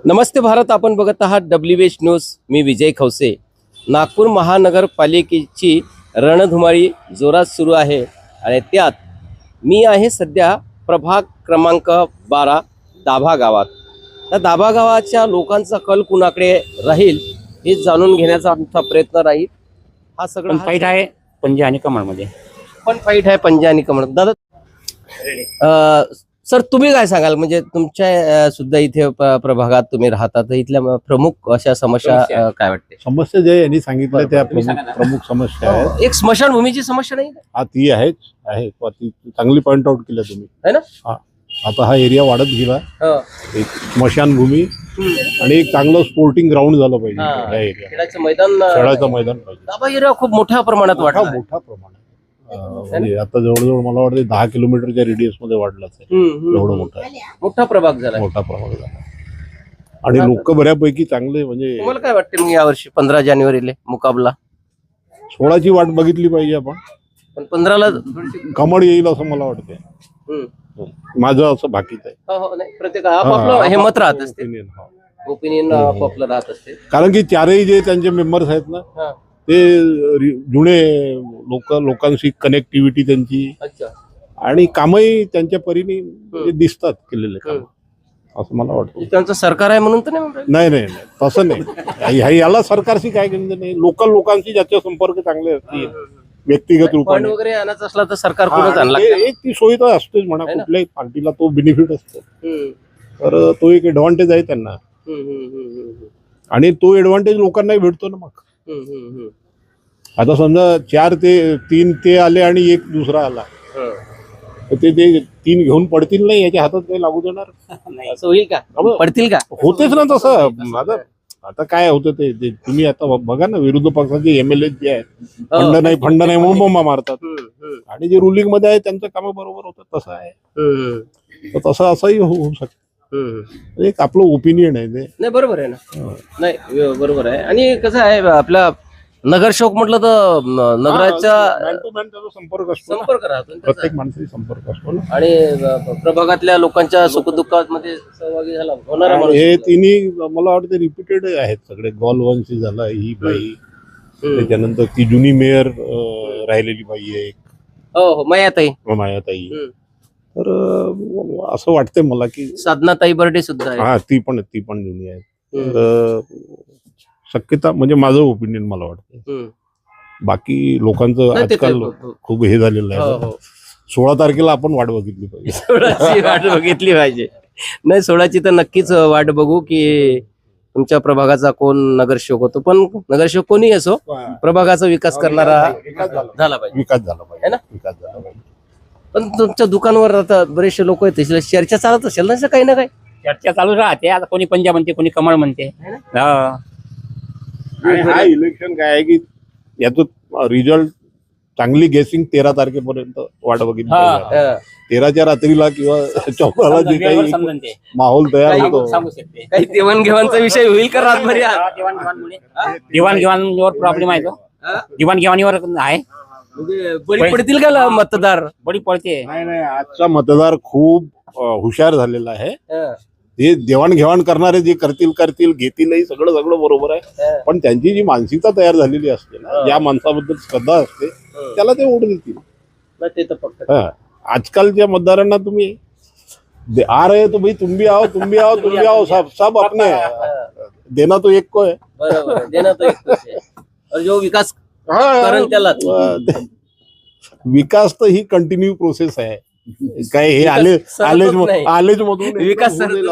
नमस्ते भारत, आपण बघत आहात WH न्यूज. मी विजय खवसे. नागपूर महानगरपालिकेची रणधुमाळी जोरात सुरू आहे आणि त्यात मी आहे सध्या प्रभाग क्रमांक 12 दाभा गावात. त्या दाभा गावाच्या लोकांचा कल कुणाकडे राहील हे जाणून घेण्याचा आमचा प्रयत्न राहील. हा सगळा फाईट आहे पंजा आणि कमळमध्ये. पण फाईट आहे पंजा आणि कमळ. दादा सर, तुम्ही काय सांगाल? म्हणजे तुमच्या सुद्धा इथे प्रभागात तुम्ही राहता, तर इथल्या प्रमुख अशा समस्या काय वाटते? समस्या ज्या यांनी सांगितल्या त्या तुम्ही सांगा ना. प्रमुख समस्या आहेत. एक स्मशानभूमीची समस्या नाही का? हा ती आहे ती चांगली पॉइंट आउट केल्या तुम्ही, है ना? हा आता हा एरिया वाढत गेला. एक स्मशानभूमी आणि एक चांगलं स्पोर्टिंग ग्राउंड झालं पाहिजे. हा. या एरिया खेळाचं मैदान, खेळाचं मैदान पाहिजे. दाभा एरिया खूप मोठ्या प्रमाणात मोठा वाढला. मोठा प्रमाण आहे. म्हणजे आता जवळजवळ मला वाटतं 10 किलोमीटरच्या रेडियस मध्ये वाढलाच आहे. एवढं मोठा मोठा प्रभाग झाला. मोठा प्रमाण झाला आणि लोक बऱ्यापैकी चांगले. म्हणजे तुम्हाला काय वाटते मग यावर्षी 15 जानेवारीला मुकाबला? 16ची वाट बघितली पाहिजे आपण, पण 15ला कमळ येईल असं मला वाटतंय. माझं असं बाकीच आहे. नाही, प्रत्येक आपापलं हे मत राहत असते, Opinion, हा. ओपिनियन आपापलं राहत असते. कारण की चारही जे त्यांचे मेंबर्स आहेत ना, ते जुने लोकांशी कनेक्टिव्हिटी त्यांची अच्छा. आणि कामही त्यांच्या परीने म्हणजे दिसतात केलेले काम, असं मला वाटतं. त्यांचं सरकार आहे म्हणून तर नाही म्हणतात. नाही नाही नाही, तसं नाही. याला सरकारशी काय घेणं नाही. लोकल लोकांशी ज्याचे संपर्क चांगले असतील व्यक्तिगत फंड रूपाने, वगैरे आणायचं असला तर सरकार कुठंच आणला. एक ती सोय तर असतेच म्हणा. है ना? कुठल्याही पार्टीला तो बेनिफिट असतो, तर तो एक एडव्हान्टेज आहे त्यांना आणि तो एडव्हान्टेज लोकांनाही भेटतो ना. मग आता समजा 4 ते 3 ते आले आणि एक दुसरा आला, तर ते 3 घेऊन पडतील नाही, याच्या हातात काही लागू देणार असं होईल का? पडतील का? होतेच ना तसं. आता काय होतं ते तुम्ही आता बघा ना, विरोधी पक्षाचे MLA जे आहेत, फंड नाही म्हणून बोंबा मारतात आणि जे रुलिंग मध्ये आहे त्यांचं काम बरोबर होतं. तसं आहे, तर तसं असंही होऊ शकतं. एक आपलं ओपिनियन आहे ते. नाही, बरोबर आहे ना. नाही, बरोबर आहे. आणि कसं आहे, आपला नगरसेवक म्हटलं तर नगराच्या Man to man त्याचा संपर्क असतो ना. संपर्क राहतो ना त्याचा. प्रत्येक माणसाशी संपर्क असतो ना. आणि प्रभागातल्या लोकांच्या सुखदुःखात मध्ये सहभागी झाला होणारा माणूस. हे तिन्ही मला वाटतं रिपीटेड आहेत सगळे. गॉलवंशी झाला, ही बाई, त्याच्यानंतर ती जुनी मेयर राहिलेली बाई आहे, हो, मायाताई, मायाताई. तर असं वाटतंय मला की साधनाताई बर्डे सुद्धा आहे. हा, ती पण जुनी आहे. तर शक्यता म्हणजे माझं ओपिनियन मला वाटतं. बाकी लोकांचं नाही, ते आजकाल हो. खूप हे झालेलं आहे. 16 तारखेला आपण वाट बघितली पाहिजे. 16ची वाट बघितली पाहिजे. नाही, 16ची तर नक्कीच वाट बघू की तुमच्या प्रभागाचा कोण नगरसेवक होतो. पण नगरसेवक कोणी असो, प्रभागाचा विकास करणारा झाला पाहिजे. विकास झाला पाहिजे है ना? विकास झाला पाहिजे. पण तुमच्या दुकानावर आता बरेचसे लोक आहेत, त्याची चर्चा चालत असेल ना काही ना काही. चर्चा चालू राहते. आता कोणी पंजा म्हणते, कोणी कमळ म्हणते. हा. आणि हा इलेक्शन काय आहे की याचं रिझल्ट चांगली गेसिंग 13 तारखेपर्यंत वाट बघितली पाहिजे. 13च्या रात्रीला किंवा 14ला जे काही समजून ते माहोल तयार होतो, सांगू शकते. काही देवाणघेवाणचा विषय होईल का रातभरी? देवाणघेवाणीवर प्रॉब्लेम आहे. तो देवाणघेवाणीवर आहे. म्हणजे बळी पडतील का मतदार? बडी पडते. नाही, आजचा मतदार खूप हुशार झालेला आहे. हे देवाणघेवाण करणारे जे करतील घेतीलही, सगळं बरोबर आहे. पण त्यांची जी मानसिकता तयार झालेली असते ना, ज्या माणसाबद्दल श्रद्धा असते, त्याला ते वोट देतील. ते तर पक्का. आजकालच्या मतदारांना तुम्ही आ रहे तो भाई तुम भी आओ सब अपने देना तो एक को है. बरोबर आहे. देणं तर एकच आहे. और जो विकास करेल त्याला. विकास तर ही कंटिन्यू प्रोसेस आहे. काय हे विकास सरतच नाही. आलेज मधून विकास सरत